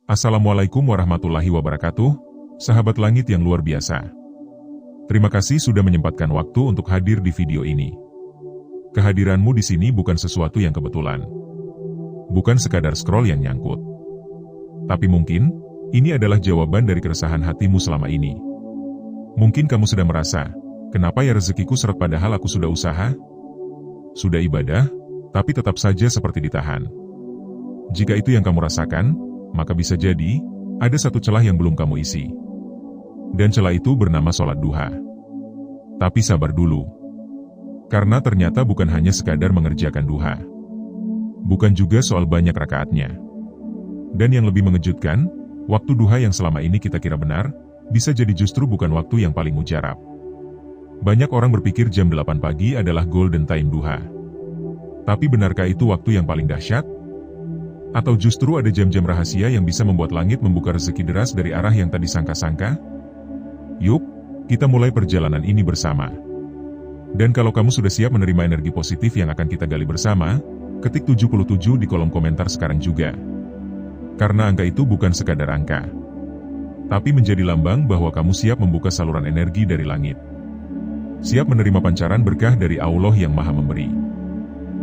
Assalamualaikum warahmatullahi wabarakatuh, sahabat langit yang luar biasa. Terima kasih sudah menyempatkan waktu untuk hadir di video ini. Kehadiranmu di sini bukan sesuatu yang kebetulan. Bukan sekadar scroll yang nyangkut. Tapi mungkin, ini adalah jawaban dari keresahan hatimu selama ini. Mungkin kamu sudah merasa, kenapa ya rezekiku seret padahal aku sudah usaha? Sudah ibadah, tapi tetap saja seperti ditahan. Jika itu yang kamu rasakan, maka bisa jadi, ada satu celah yang belum kamu isi. Dan celah itu bernama sholat duha. Tapi sabar dulu. Karena ternyata bukan hanya sekadar mengerjakan duha. Bukan juga soal banyak rakaatnya. Dan yang lebih mengejutkan, waktu duha yang selama ini kita kira benar, bisa jadi justru bukan waktu yang paling mujarab. Banyak orang berpikir jam 8 pagi adalah golden time duha. Tapi benarkah itu waktu yang paling dahsyat? Atau justru ada jam-jam rahasia yang bisa membuat langit membuka rezeki deras dari arah yang tak disangka-sangka? Yuk, kita mulai perjalanan ini bersama. Dan kalau kamu sudah siap menerima energi positif yang akan kita gali bersama, ketik 77 di kolom komentar sekarang juga. Karena angka itu bukan sekadar angka, tapi menjadi lambang bahwa kamu siap membuka saluran energi dari langit. Siap menerima pancaran berkah dari Allah yang Maha Memberi.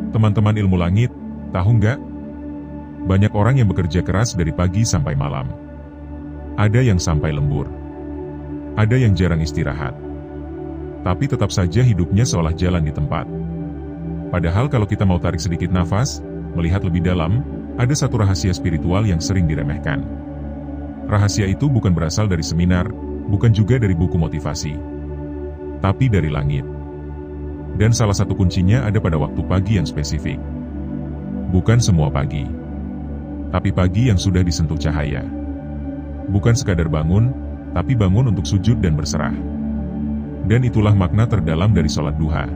Teman-teman ilmu langit, tahu nggak? Banyak orang yang bekerja keras dari pagi sampai malam. Ada yang sampai lembur. Ada yang jarang istirahat. Tapi tetap saja hidupnya seolah jalan di tempat. Padahal kalau kita mau tarik sedikit nafas, melihat lebih dalam, ada satu rahasia spiritual yang sering diremehkan. Rahasia itu bukan berasal dari seminar, bukan juga dari buku motivasi. Tapi dari langit. Dan salah satu kuncinya ada pada waktu pagi yang spesifik. Bukan semua pagi. Tapi pagi yang sudah disentuh cahaya. Bukan sekadar bangun, tapi bangun untuk sujud dan berserah. Dan itulah makna terdalam dari sholat duha.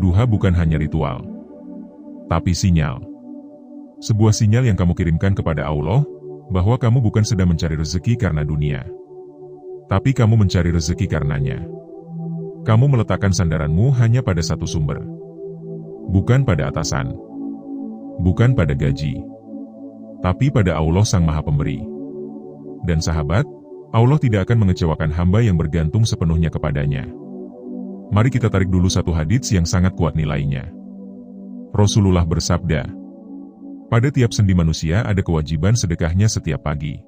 Duha bukan hanya ritual, tapi sinyal. Sebuah sinyal yang kamu kirimkan kepada Allah, bahwa kamu bukan sedang mencari rezeki karena dunia. Tapi kamu mencari rezeki karenanya. Kamu meletakkan sandaranmu hanya pada satu sumber. Bukan pada atasan. Bukan pada gaji. Tapi pada Allah Sang Maha Pemberi. Dan sahabat, Allah tidak akan mengecewakan hamba yang bergantung sepenuhnya kepadanya. Mari kita tarik dulu satu hadits yang sangat kuat nilainya. Rasulullah bersabda, pada tiap sendi manusia ada kewajiban sedekahnya setiap pagi.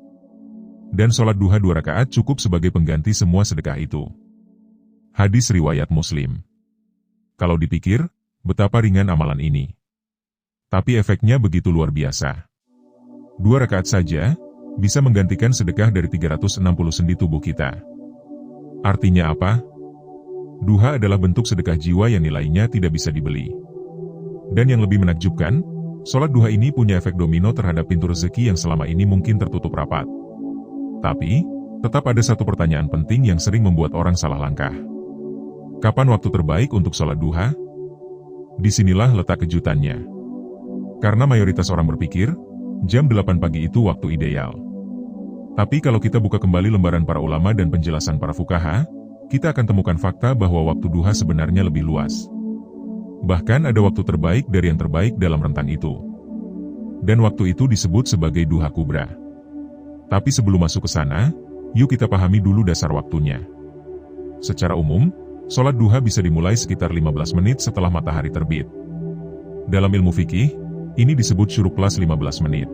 Dan sholat duha 2 rakaat cukup sebagai pengganti semua sedekah itu. Hadis riwayat Muslim. Kalau dipikir, betapa ringan amalan ini. Tapi efeknya begitu luar biasa. 2 rakaat saja, bisa menggantikan sedekah dari 360 sendi tubuh kita. Artinya apa? Duha adalah bentuk sedekah jiwa yang nilainya tidak bisa dibeli. Dan yang lebih menakjubkan, sholat duha ini punya efek domino terhadap pintu rezeki yang selama ini mungkin tertutup rapat. Tapi, tetap ada satu pertanyaan penting yang sering membuat orang salah langkah. Kapan waktu terbaik untuk sholat duha? Disinilah letak kejutannya. Karena mayoritas orang berpikir, jam 8 pagi itu waktu ideal. Tapi kalau kita buka kembali lembaran para ulama dan penjelasan para fuqaha, kita akan temukan fakta bahwa waktu duha sebenarnya lebih luas. Bahkan ada waktu terbaik dari yang terbaik dalam rentang itu. Dan waktu itu disebut sebagai duha kubra. Tapi sebelum masuk ke sana, yuk kita pahami dulu dasar waktunya. Secara umum, sholat duha bisa dimulai sekitar 15 menit setelah matahari terbit. Dalam ilmu fikih, ini disebut syuruk plus 15 menit.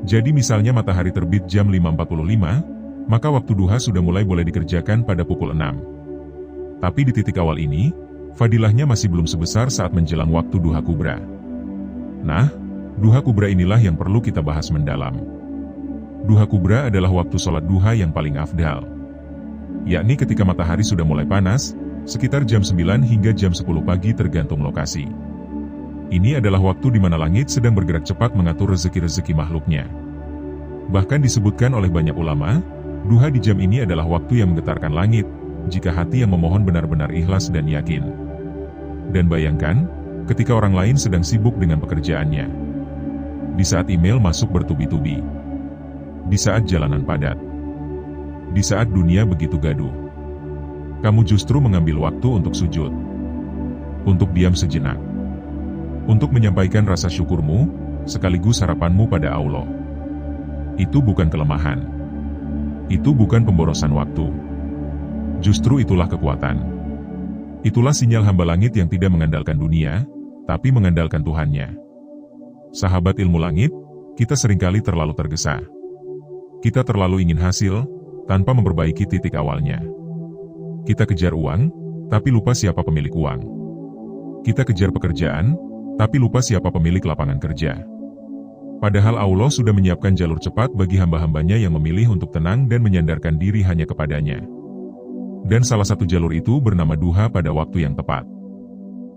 Jadi misalnya matahari terbit jam 5.45, maka waktu duha sudah mulai boleh dikerjakan pada pukul 6. Tapi di titik awal ini, fadilahnya masih belum sebesar saat menjelang waktu duha kubra. Nah, duha kubra inilah yang perlu kita bahas mendalam. Duha kubra adalah waktu sholat duha yang paling afdal. Yakni ketika matahari sudah mulai panas, sekitar jam 9 hingga jam 10 pagi tergantung lokasi. Ini adalah waktu di mana langit sedang bergerak cepat mengatur rezeki-rezeki makhluknya. Bahkan disebutkan oleh banyak ulama, duha di jam ini adalah waktu yang menggetarkan langit, jika hati yang memohon benar-benar ikhlas dan yakin. Dan bayangkan, ketika orang lain sedang sibuk dengan pekerjaannya. Di saat email masuk bertubi-tubi. Di saat jalanan padat. Di saat dunia begitu gaduh. Kamu justru mengambil waktu untuk sujud. Untuk diam sejenak. Untuk menyampaikan rasa syukurmu, sekaligus harapanmu pada Allah. Itu bukan kelemahan. Itu bukan pemborosan waktu. Justru itulah kekuatan. Itulah sinyal hamba langit yang tidak mengandalkan dunia, tapi mengandalkan Tuhannya. Sahabat ilmu langit, kita seringkali terlalu tergesa. Kita terlalu ingin hasil, tanpa memperbaiki titik awalnya. Kita kejar uang, tapi lupa siapa pemilik uang. Kita kejar pekerjaan, tapi lupa siapa pemilik lapangan kerja. Padahal Allah sudah menyiapkan jalur cepat bagi hamba-hambanya yang memilih untuk tenang dan menyandarkan diri hanya kepadanya. Dan salah satu jalur itu bernama duha pada waktu yang tepat.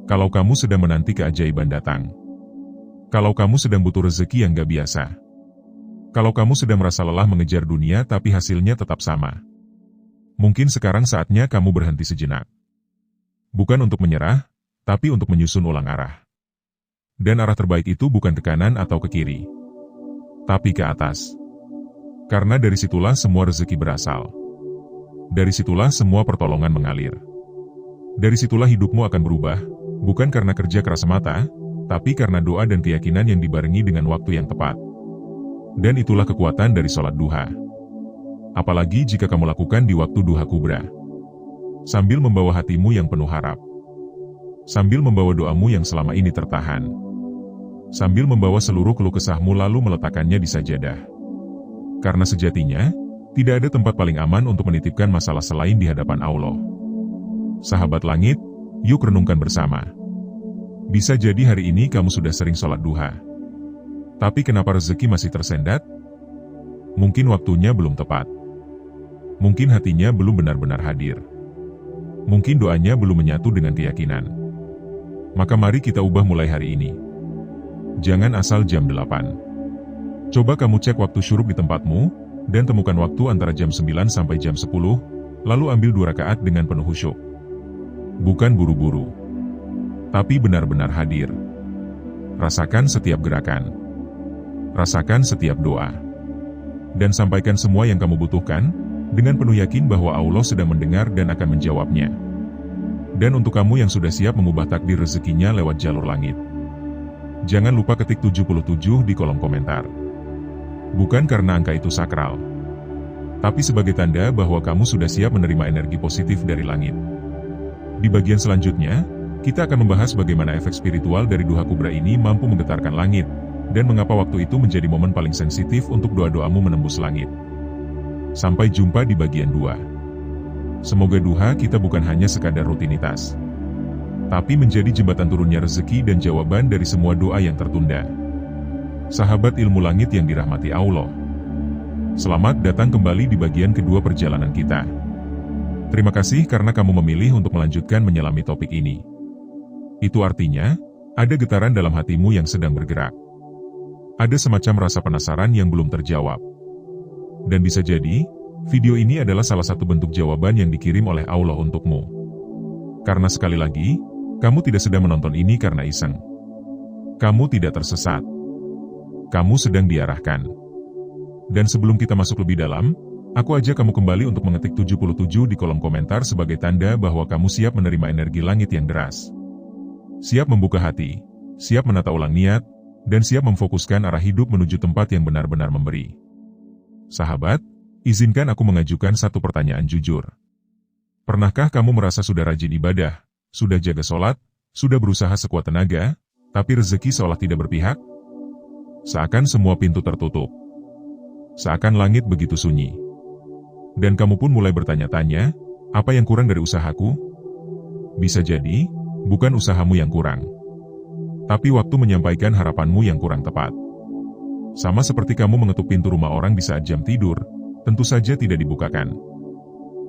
Kalau kamu sedang menanti keajaiban datang. Kalau kamu sedang butuh rezeki yang gak biasa. Kalau kamu sedang merasa lelah mengejar dunia tapi hasilnya tetap sama. Mungkin sekarang saatnya kamu berhenti sejenak. Bukan untuk menyerah, tapi untuk menyusun ulang arah. Dan arah terbaik itu bukan ke kanan atau ke kiri, tapi ke atas. Karena dari situlah semua rezeki berasal. Dari situlah semua pertolongan mengalir. Dari situlah hidupmu akan berubah, bukan karena kerja keras semata, tapi karena doa dan keyakinan yang dibarengi dengan waktu yang tepat. Dan itulah kekuatan dari sholat duha. Apalagi jika kamu lakukan di waktu duha kubra. Sambil membawa hatimu yang penuh harap. Sambil membawa doamu yang selama ini tertahan. Sambil membawa seluruh keluh kesahmu lalu meletakkannya di sajadah. Karena sejatinya, tidak ada tempat paling aman untuk menitipkan masalah selain di hadapan Allah. Sahabat langit, yuk renungkan bersama. Bisa jadi hari ini kamu sudah sering sholat duha. Tapi kenapa rezeki masih tersendat? Mungkin waktunya belum tepat. Mungkin hatinya belum benar-benar hadir. Mungkin doanya belum menyatu dengan keyakinan. Maka mari kita ubah mulai hari ini. Jangan asal jam 8. Coba kamu cek waktu syuruk di tempatmu, dan temukan waktu antara jam 9 sampai jam 10, lalu ambil 2 rakaat dengan penuh khusyuk. Bukan buru-buru. Tapi benar-benar hadir. Rasakan setiap gerakan. Rasakan setiap doa. Dan sampaikan semua yang kamu butuhkan, dengan penuh yakin bahwa Allah sedang mendengar dan akan menjawabnya. Dan untuk kamu yang sudah siap mengubah takdir rezekinya lewat jalur langit. Jangan lupa ketik 77 di kolom komentar. Bukan karena angka itu sakral, tapi sebagai tanda bahwa kamu sudah siap menerima energi positif dari langit. Di bagian selanjutnya, kita akan membahas bagaimana efek spiritual dari duha kubra ini mampu menggetarkan langit, dan mengapa waktu itu menjadi momen paling sensitif untuk doa-doamu menembus langit. Sampai jumpa di bagian 2. Semoga duha kita bukan hanya sekadar rutinitas, tapi menjadi jembatan turunnya rezeki dan jawaban dari semua doa yang tertunda. Sahabat ilmu langit yang dirahmati Allah. Selamat datang kembali di bagian kedua perjalanan kita. Terima kasih karena kamu memilih untuk melanjutkan menyelami topik ini. Itu artinya, ada getaran dalam hatimu yang sedang bergerak. Ada semacam rasa penasaran yang belum terjawab. Dan bisa jadi, video ini adalah salah satu bentuk jawaban yang dikirim oleh Allah untukmu. Karena sekali lagi, kamu tidak sedang menonton ini karena iseng. Kamu tidak tersesat. Kamu sedang diarahkan. Dan sebelum kita masuk lebih dalam, aku ajak kamu kembali untuk mengetik 77 di kolom komentar sebagai tanda bahwa kamu siap menerima energi langit yang deras. Siap membuka hati, siap menata ulang niat, dan siap memfokuskan arah hidup menuju tempat yang benar-benar memberi. Sahabat, izinkan aku mengajukan satu pertanyaan jujur. Pernahkah kamu merasa sudah rajin ibadah, sudah jaga sholat, sudah berusaha sekuat tenaga, tapi rezeki seolah tidak berpihak? Seakan semua pintu tertutup. Seakan langit begitu sunyi. Dan kamu pun mulai bertanya-tanya, apa yang kurang dari usahaku? Bisa jadi, bukan usahamu yang kurang, tapi waktu menyampaikan harapanmu yang kurang tepat. Sama seperti kamu mengetuk pintu rumah orang di saat jam tidur, tentu saja tidak dibukakan.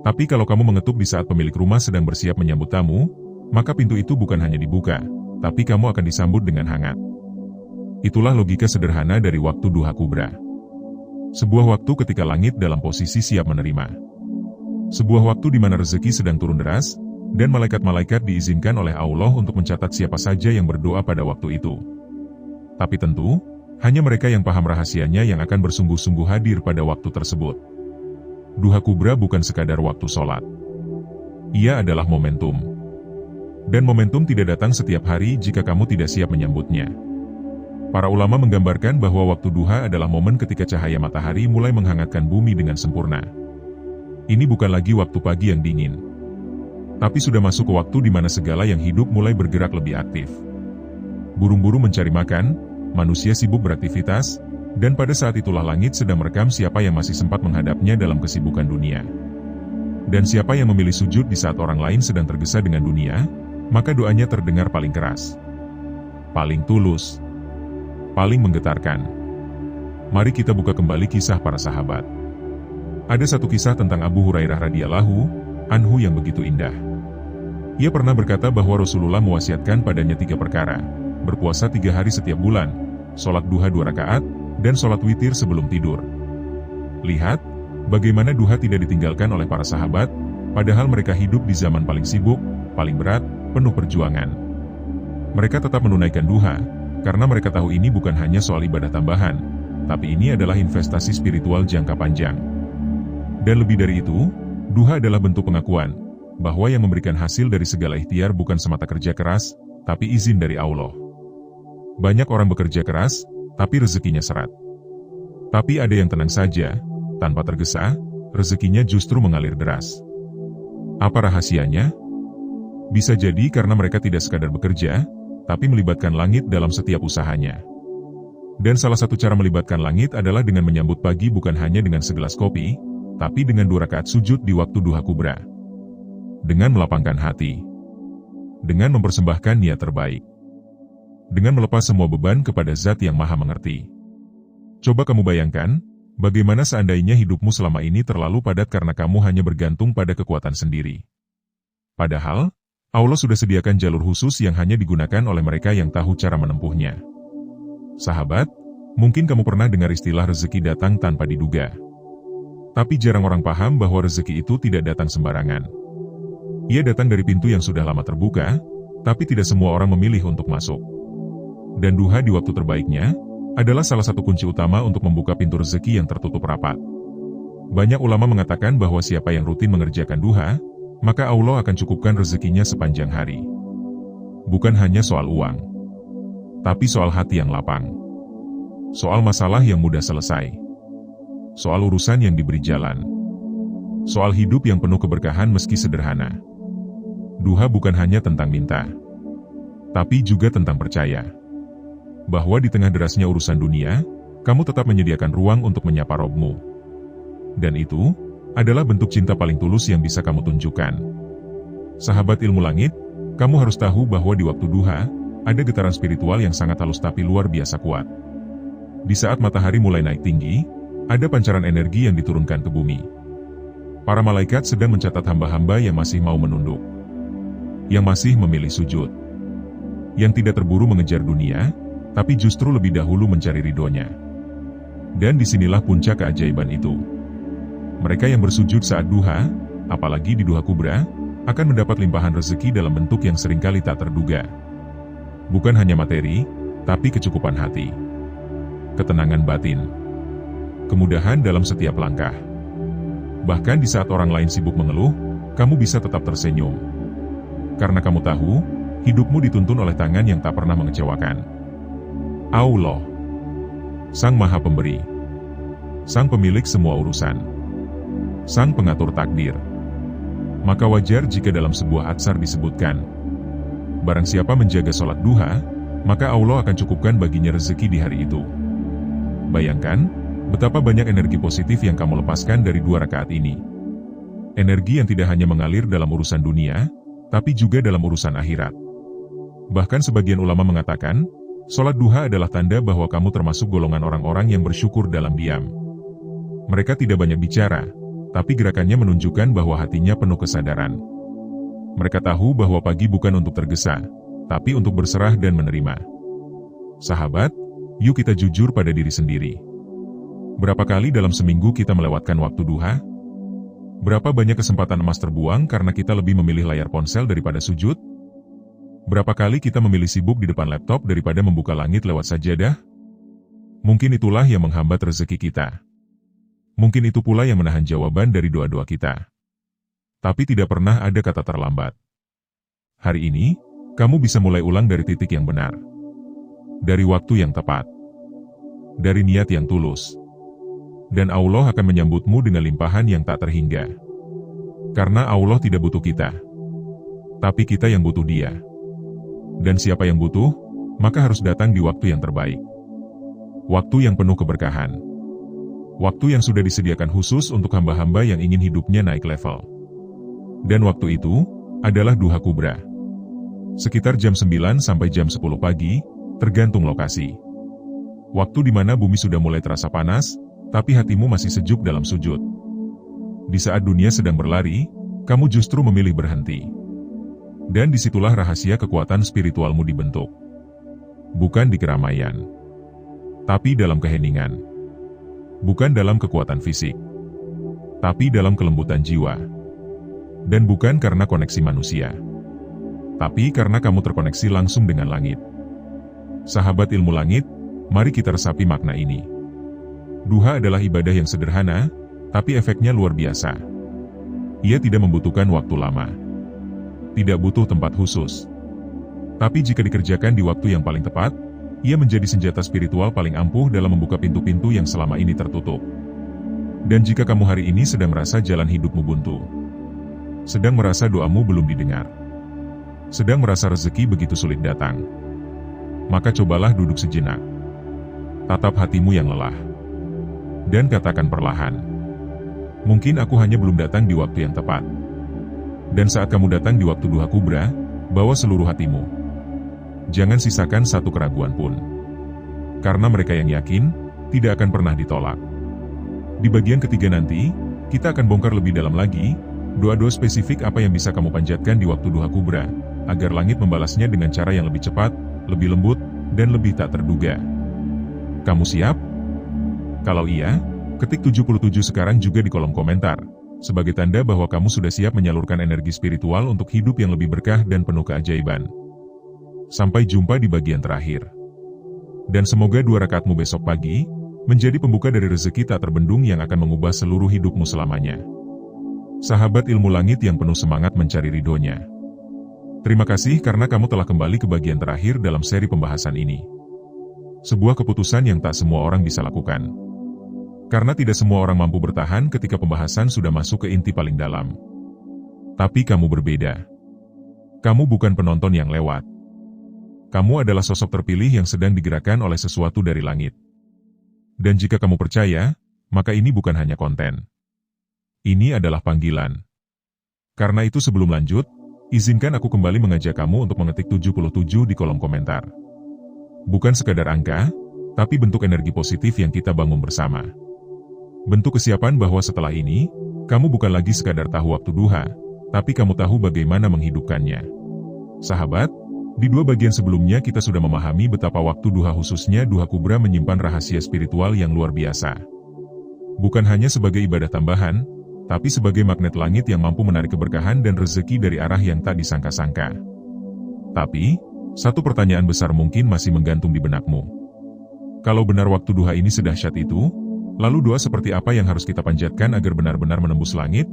Tapi kalau kamu mengetuk di saat pemilik rumah sedang bersiap menyambut tamu, maka pintu itu bukan hanya dibuka, tapi kamu akan disambut dengan hangat. Itulah logika sederhana dari waktu duha kubra. Sebuah waktu ketika langit dalam posisi siap menerima. Sebuah waktu di mana rezeki sedang turun deras, dan malaikat-malaikat diizinkan oleh Allah untuk mencatat siapa saja yang berdoa pada waktu itu. Tapi tentu, hanya mereka yang paham rahasianya yang akan bersungguh-sungguh hadir pada waktu tersebut. Duha kubra bukan sekadar waktu sholat. Ia adalah momentum. Dan momentum tidak datang setiap hari jika kamu tidak siap menyambutnya. Para ulama menggambarkan bahwa waktu duha adalah momen ketika cahaya matahari mulai menghangatkan bumi dengan sempurna. Ini bukan lagi waktu pagi yang dingin, tapi sudah masuk ke waktu di mana segala yang hidup mulai bergerak lebih aktif. Burung-burung mencari makan, manusia sibuk beraktivitas, dan pada saat itulah langit sedang merekam siapa yang masih sempat menghadapnya dalam kesibukan dunia. Dan siapa yang memilih sujud di saat orang lain sedang tergesa dengan dunia, maka doanya terdengar paling keras, paling tulus, paling menggetarkan. Mari kita buka kembali kisah para sahabat. Ada satu kisah tentang Abu Hurairah radhiyallahu anhu yang begitu indah. Ia pernah berkata bahwa Rasulullah mewasiatkan padanya 3 perkara: berpuasa 3 hari setiap bulan, sholat duha 2 rakaat, dan sholat witir sebelum tidur. Lihat, bagaimana duha tidak ditinggalkan oleh para sahabat, padahal mereka hidup di zaman paling sibuk, paling berat, penuh perjuangan. Mereka tetap menunaikan duha, karena mereka tahu ini bukan hanya soal ibadah tambahan, tapi ini adalah investasi spiritual jangka panjang. Dan lebih dari itu, duha adalah bentuk pengakuan, bahwa yang memberikan hasil dari segala ikhtiar bukan semata kerja keras, tapi izin dari Allah. Banyak orang bekerja keras, tapi rezekinya seret. Tapi ada yang tenang saja, tanpa tergesa, rezekinya justru mengalir deras. Apa rahasianya? Bisa jadi karena mereka tidak sekadar bekerja, tapi melibatkan langit dalam setiap usahanya. Dan salah satu cara melibatkan langit adalah dengan menyambut pagi bukan hanya dengan segelas kopi, tapi dengan 2 rakaat sujud di waktu duha kubra. Dengan melapangkan hati. Dengan mempersembahkan niat terbaik. Dengan melepas semua beban kepada Zat yang Maha Mengerti. Coba kamu bayangkan, bagaimana seandainya hidupmu selama ini terlalu padat karena kamu hanya bergantung pada kekuatan sendiri. Padahal, Allah sudah sediakan jalur khusus yang hanya digunakan oleh mereka yang tahu cara menempuhnya. Sahabat, mungkin kamu pernah dengar istilah rezeki datang tanpa diduga. Tapi jarang orang paham bahwa rezeki itu tidak datang sembarangan. Ia datang dari pintu yang sudah lama terbuka, tapi tidak semua orang memilih untuk masuk. Dan duha di waktu terbaiknya, adalah salah satu kunci utama untuk membuka pintu rezeki yang tertutup rapat. Banyak ulama mengatakan bahwa siapa yang rutin mengerjakan duha, maka Allah akan cukupkan rezekinya sepanjang hari. Bukan hanya soal uang, tapi soal hati yang lapang. Soal masalah yang mudah selesai. Soal urusan yang diberi jalan. Soal hidup yang penuh keberkahan meski sederhana. Duha bukan hanya tentang minta, tapi juga tentang percaya. Bahwa di tengah derasnya urusan dunia, kamu tetap menyediakan ruang untuk menyapa Robmu. Dan itu adalah bentuk cinta paling tulus yang bisa kamu tunjukkan. Sahabat ilmu langit, kamu harus tahu bahwa di waktu duha, ada getaran spiritual yang sangat halus tapi luar biasa kuat. Di saat matahari mulai naik tinggi, ada pancaran energi yang diturunkan ke bumi. Para malaikat sedang mencatat hamba-hamba yang masih mau menunduk. Yang masih memilih sujud. Yang tidak terburu mengejar dunia, tapi justru lebih dahulu mencari ridhonya. Dan disinilah puncak keajaiban itu. Mereka yang bersujud saat duha, apalagi di duha kubra, akan mendapat limpahan rezeki dalam bentuk yang seringkali tak terduga. Bukan hanya materi, tapi kecukupan hati. Ketenangan batin. Kemudahan dalam setiap langkah. Bahkan di saat orang lain sibuk mengeluh, kamu bisa tetap tersenyum. Karena kamu tahu, hidupmu dituntun oleh tangan yang tak pernah mengecewakan. Allah, Sang Maha Pemberi, Sang Pemilik semua urusan, Sang Pengatur takdir. Maka wajar jika dalam sebuah atsar disebutkan, barang siapa menjaga sholat duha, maka Allah akan cukupkan baginya rezeki di hari itu. Bayangkan, betapa banyak energi positif yang kamu lepaskan dari 2 rakaat ini. Energi yang tidak hanya mengalir dalam urusan dunia, tapi juga dalam urusan akhirat. Bahkan sebagian ulama mengatakan, sholat duha adalah tanda bahwa kamu termasuk golongan orang-orang yang bersyukur dalam diam. Mereka tidak banyak bicara, tapi gerakannya menunjukkan bahwa hatinya penuh kesadaran. Mereka tahu bahwa pagi bukan untuk tergesa, tapi untuk berserah dan menerima. Sahabat, yuk kita jujur pada diri sendiri. Berapa kali dalam seminggu kita melewatkan waktu duha? Berapa banyak kesempatan emas terbuang karena kita lebih memilih layar ponsel daripada sujud? Berapa kali kita memilih sibuk di depan laptop daripada membuka langit lewat sajadah? Mungkin itulah yang menghambat rezeki kita. Mungkin itu pula yang menahan jawaban dari doa-doa kita. Tapi tidak pernah ada kata terlambat. Hari ini, kamu bisa mulai ulang dari titik yang benar. dari waktu yang tepat, dari niat yang tulus. Dan Allah akan menyambutmu dengan limpahan yang tak terhingga. Karena Allah tidak butuh kita, tapi kita yang butuh Dia. Dan siapa yang butuh, maka harus datang di waktu yang terbaik. Waktu yang penuh keberkahan. Waktu yang sudah disediakan khusus untuk hamba-hamba yang ingin hidupnya naik level. Dan waktu itu adalah duha kubra. Sekitar jam 9 sampai jam 10 pagi, tergantung lokasi. Waktu di mana bumi sudah mulai terasa panas, tapi hatimu masih sejuk dalam sujud. Di saat dunia sedang berlari, kamu justru memilih berhenti. Dan disitulah rahasia kekuatan spiritualmu dibentuk. Bukan di keramaian, tapi dalam keheningan. Bukan dalam kekuatan fisik, tapi dalam kelembutan jiwa. Dan bukan karena koneksi manusia, tapi karena kamu terkoneksi langsung dengan langit. Sahabat ilmu langit, mari kita resapi makna ini. Duha adalah ibadah yang sederhana, tapi efeknya luar biasa. Ia tidak membutuhkan waktu lama. Tidak butuh tempat khusus. Tapi jika dikerjakan di waktu yang paling tepat, ia menjadi senjata spiritual paling ampuh dalam membuka pintu-pintu yang selama ini tertutup. Dan jika kamu hari ini sedang merasa jalan hidupmu buntu, sedang merasa doamu belum didengar, sedang merasa rezeki begitu sulit datang, maka cobalah duduk sejenak. Tatap hatimu yang lelah. Dan katakan perlahan, mungkin aku hanya belum datang di waktu yang tepat. Dan saat kamu datang di waktu duha kubra, bawa seluruh hatimu. Jangan sisakan satu keraguan pun. Karena mereka yang yakin, tidak akan pernah ditolak. Di bagian ketiga nanti, kita akan bongkar lebih dalam lagi, doa-doa spesifik apa yang bisa kamu panjatkan di waktu duha kubra, agar langit membalasnya dengan cara yang lebih cepat, lebih lembut, dan lebih tak terduga. Kamu siap? Kalau iya, ketik 77 sekarang juga di kolom komentar, sebagai tanda bahwa kamu sudah siap menyalurkan energi spiritual untuk hidup yang lebih berkah dan penuh keajaiban. Sampai jumpa di bagian terakhir. Dan semoga 2 rakaatmu besok pagi, menjadi pembuka dari rezeki tak terbendung yang akan mengubah seluruh hidupmu selamanya. Sahabat ilmu langit yang penuh semangat mencari ridhonya. Terima kasih karena kamu telah kembali ke bagian terakhir dalam seri pembahasan ini. Sebuah keputusan yang tak semua orang bisa lakukan. Karena tidak semua orang mampu bertahan ketika pembahasan sudah masuk ke inti paling dalam. Tapi kamu berbeda. Kamu bukan penonton yang lewat. Kamu adalah sosok terpilih yang sedang digerakkan oleh sesuatu dari langit. Dan jika kamu percaya, maka ini bukan hanya konten. Ini adalah panggilan. Karena itu sebelum lanjut, izinkan aku kembali mengajak kamu untuk mengetik 77 di kolom komentar. Bukan sekadar angka, tapi bentuk energi positif yang kita bangun bersama. Bentuk kesiapan bahwa setelah ini, kamu bukan lagi sekadar tahu waktu duha, tapi kamu tahu bagaimana menghidupkannya. Sahabat, di 2 bagian sebelumnya kita sudah memahami betapa waktu duha khususnya duha kubra menyimpan rahasia spiritual yang luar biasa. Bukan hanya sebagai ibadah tambahan, tapi sebagai magnet langit yang mampu menarik keberkahan dan rezeki dari arah yang tak disangka-sangka. Tapi, satu pertanyaan besar mungkin masih menggantung di benakmu. Kalau benar waktu duha ini sedahsyat itu, lalu doa seperti apa yang harus kita panjatkan agar benar-benar menembus langit?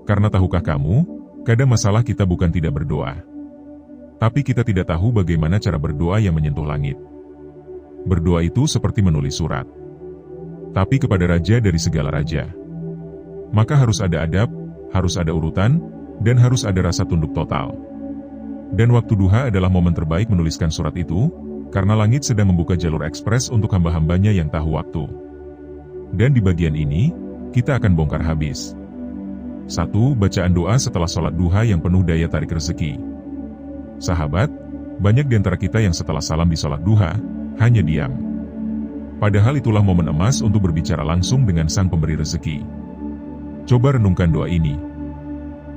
Karena tahukah kamu, kadang masalah kita bukan tidak berdoa. Tapi kita tidak tahu bagaimana cara berdoa yang menyentuh langit. Berdoa itu seperti menulis surat. Tapi kepada raja dari segala raja. Maka harus ada adab, harus ada urutan, dan harus ada rasa tunduk total. Dan waktu duha adalah momen terbaik menuliskan surat itu, karena langit sedang membuka jalur ekspres untuk hamba-hambanya yang tahu waktu. Dan di bagian ini, kita akan bongkar habis. 1. Bacaan doa setelah sholat duha yang penuh daya tarik rezeki. Sahabat, banyak di antara kita yang setelah salam di sholat duha, hanya diam. Padahal itulah momen emas untuk berbicara langsung dengan Sang Pemberi rezeki. Coba renungkan doa ini.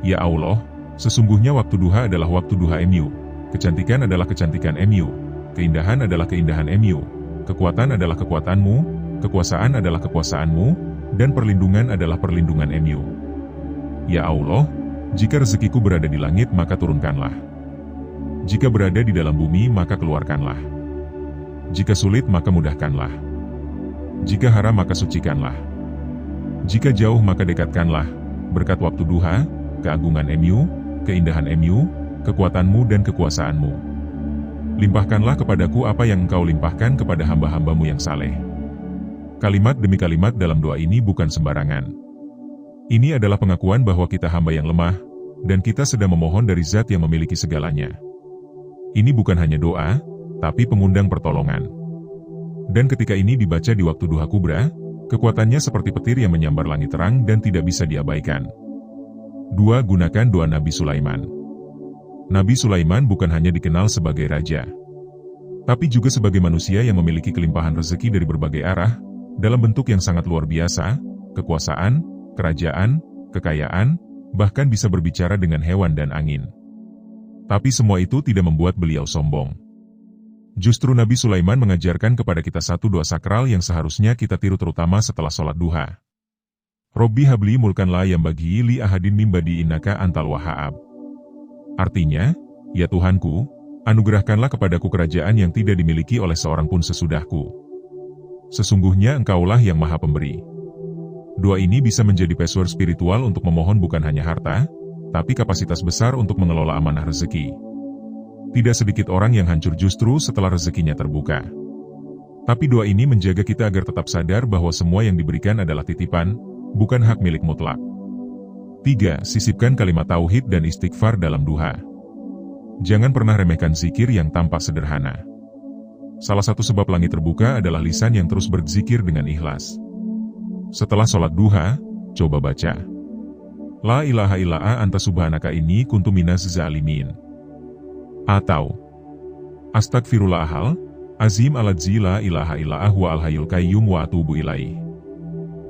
Ya Allah, sesungguhnya waktu duha adalah waktu duha MU, kecantikan adalah kecantikan MU, keindahan adalah keindahan MU, kekuatan adalah kekuatanmu, kekuasaan adalah kekuasaanmu, dan perlindungan adalah perlindungan MU. Ya Allah, jika rezekiku berada di langit maka turunkanlah. Jika berada di dalam bumi maka keluarkanlah. Jika sulit maka mudahkanlah. Jika haram maka sucikanlah. Jika jauh maka dekatkanlah, berkat waktu duha, keagungan MU, keindahan MU, kekuatanmu dan kekuasaanmu. Limpahkanlah kepadaku apa yang engkau limpahkan kepada hamba-hambamu yang saleh. Kalimat demi kalimat dalam doa ini bukan sembarangan. Ini adalah pengakuan bahwa kita hamba yang lemah, dan kita sedang memohon dari Zat yang memiliki segalanya. Ini bukan hanya doa, tapi pengundang pertolongan. Dan ketika ini dibaca di waktu duha kubra, kekuatannya seperti petir yang menyambar langit terang dan tidak bisa diabaikan. 2. Gunakan doa Nabi Sulaiman. Nabi Sulaiman bukan hanya dikenal sebagai raja, tapi juga sebagai manusia yang memiliki kelimpahan rezeki dari berbagai arah, dalam bentuk yang sangat luar biasa, kekuasaan, kerajaan, kekayaan, bahkan bisa berbicara dengan hewan dan angin. Tapi semua itu tidak membuat beliau sombong. Justru Nabi Sulaiman mengajarkan kepada kita satu doa sakral yang seharusnya kita tiru terutama setelah sholat duha. Robbi habli mulkan la yambaghi li ahadin min ba'di innaka antal wahhab. Artinya, ya Tuhanku, anugerahkanlah kepadaku kerajaan yang tidak dimiliki oleh seorang pun sesudahku. Sesungguhnya Engkaulah yang Maha Pemberi. Doa ini bisa menjadi password spiritual untuk memohon bukan hanya harta, tapi kapasitas besar untuk mengelola amanah rezeki. Tidak sedikit orang yang hancur justru setelah rezekinya terbuka. Tapi doa ini menjaga kita agar tetap sadar bahwa semua yang diberikan adalah titipan, bukan hak milik mutlak. 3. Sisipkan kalimat tauhid dan istighfar dalam duha. Jangan pernah remehkan zikir yang tampak sederhana. Salah satu sebab langit terbuka adalah lisan yang terus berzikir dengan ikhlas. Setelah sholat duha, coba baca La ilaha illa anta subhanaka inni kuntu minaz zalimin. Atau Astagfirullahal azim aladzi la ilaha illa huwa al-hayyul qayyum wa atubu ilaih.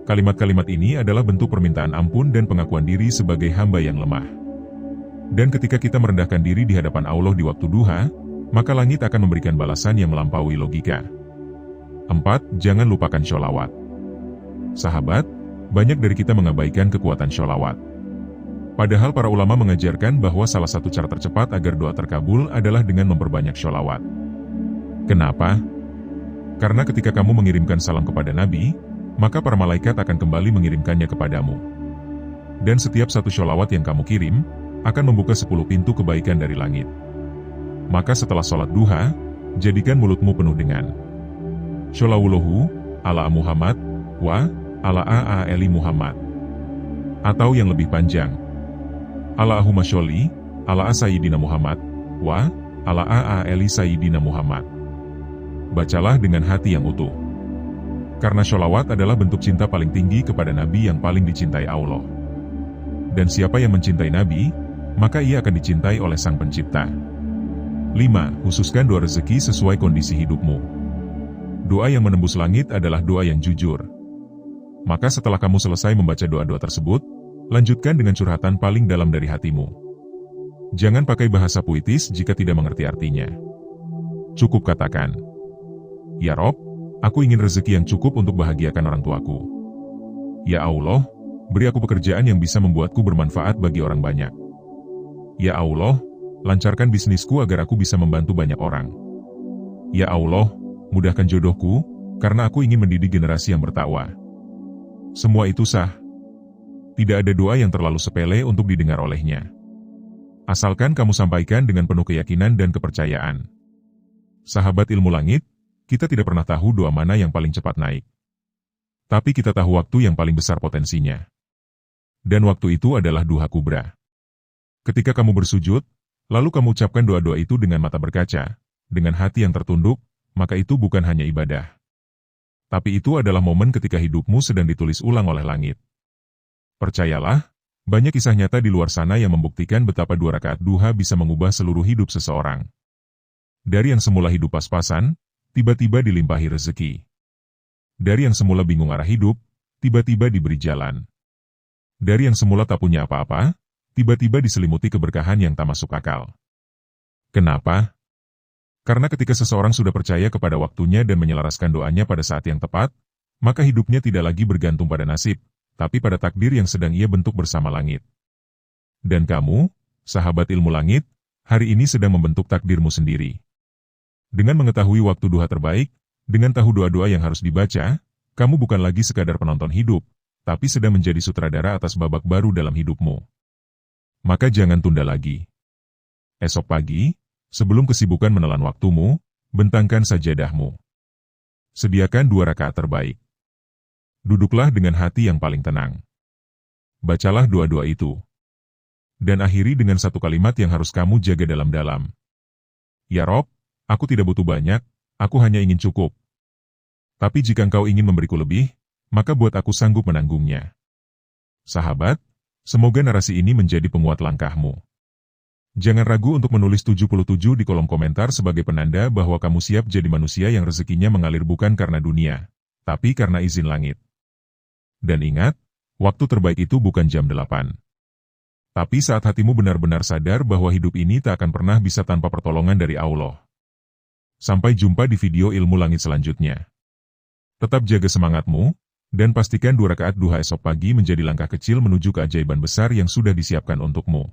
Kalimat-kalimat ini adalah bentuk permintaan ampun dan pengakuan diri sebagai hamba yang lemah. Dan ketika kita merendahkan diri di hadapan Allah di waktu duha, maka langit akan memberikan balasan yang melampaui logika. 4. Jangan lupakan sholawat. Sahabat, banyak dari kita mengabaikan kekuatan sholawat. Padahal para ulama mengajarkan bahwa salah satu cara tercepat agar doa terkabul adalah dengan memperbanyak sholawat. Kenapa? Karena ketika kamu mengirimkan salam kepada Nabi, maka para malaikat akan kembali mengirimkannya kepadamu. Dan setiap satu sholawat yang kamu kirim, akan membuka 10 pintu kebaikan dari langit. Maka setelah sholat duha, jadikan mulutmu penuh dengan Sholawullahu ala Muhammad wa ala a'ali Muhammad. Atau yang lebih panjang, Allahumma sholli ala Sayyidina Muhammad wa ala a'ali Sayyidina Muhammad. Bacalah dengan hati yang utuh. Karena sholawat adalah bentuk cinta paling tinggi kepada Nabi yang paling dicintai Allah. Dan siapa yang mencintai Nabi, maka ia akan dicintai oleh Sang Pencipta. 5. Khususkan doa rezeki sesuai kondisi hidupmu. Doa yang menembus langit adalah doa yang jujur. Maka setelah kamu selesai membaca doa-doa tersebut, lanjutkan dengan curhatan paling dalam dari hatimu. Jangan pakai bahasa puitis jika tidak mengerti artinya. Cukup katakan, Ya Rob, aku ingin rezeki yang cukup untuk bahagiakan orang tuaku. Ya Allah, beri aku pekerjaan yang bisa membuatku bermanfaat bagi orang banyak. Ya Allah, lancarkan bisnisku agar aku bisa membantu banyak orang. Ya Allah, mudahkan jodohku, karena aku ingin mendidik generasi yang bertakwa. Semua itu sah. Tidak ada doa yang terlalu sepele untuk didengar olehnya. Asalkan kamu sampaikan dengan penuh keyakinan dan kepercayaan. Sahabat ilmu langit, kita tidak pernah tahu doa mana yang paling cepat naik. Tapi kita tahu waktu yang paling besar potensinya. Dan waktu itu adalah duha kubra. Ketika kamu bersujud, lalu kamu ucapkan doa-doa itu dengan mata berkaca, dengan hati yang tertunduk, maka itu bukan hanya ibadah. Tapi itu adalah momen ketika hidupmu sedang ditulis ulang oleh langit. Percayalah, banyak kisah nyata di luar sana yang membuktikan betapa 2 rakaat duha bisa mengubah seluruh hidup seseorang. Dari yang semula hidup pas-pasan, tiba-tiba dilimpahi rezeki. Dari yang semula bingung arah hidup, tiba-tiba diberi jalan. Dari yang semula tak punya apa-apa, tiba-tiba diselimuti keberkahan yang tak masuk akal. Kenapa? Karena ketika seseorang sudah percaya kepada waktunya dan menyelaraskan doanya pada saat yang tepat, maka hidupnya tidak lagi bergantung pada nasib, tapi pada takdir yang sedang ia bentuk bersama langit. Dan kamu, sahabat ilmu langit, hari ini sedang membentuk takdirmu sendiri. Dengan mengetahui waktu duha terbaik, dengan tahu doa-doa yang harus dibaca, kamu bukan lagi sekadar penonton hidup, tapi sedang menjadi sutradara atas babak baru dalam hidupmu. Maka jangan tunda lagi. Esok pagi, Sebelum kesibukan menelan waktumu, bentangkan sajadahmu. Sediakan 2 rakaat terbaik. Duduklah dengan hati yang paling tenang. Bacalah doa-doa itu. Dan akhiri dengan satu kalimat yang harus kamu jaga dalam-dalam. Ya Rob, aku tidak butuh banyak, aku hanya ingin cukup. Tapi jika engkau ingin memberiku lebih, maka buat aku sanggup menanggungnya. Sahabat, semoga narasi ini menjadi penguat langkahmu. Jangan ragu untuk menulis 77 di kolom komentar sebagai penanda bahwa kamu siap jadi manusia yang rezekinya mengalir bukan karena dunia, tapi karena izin langit. Dan ingat, waktu terbaik itu bukan jam 8. Tapi saat hatimu benar-benar sadar bahwa hidup ini tak akan pernah bisa tanpa pertolongan dari Allah. Sampai jumpa di video ilmu langit selanjutnya. Tetap jaga semangatmu, dan pastikan 2 rakaat duha esok pagi menjadi langkah kecil menuju keajaiban besar yang sudah disiapkan untukmu.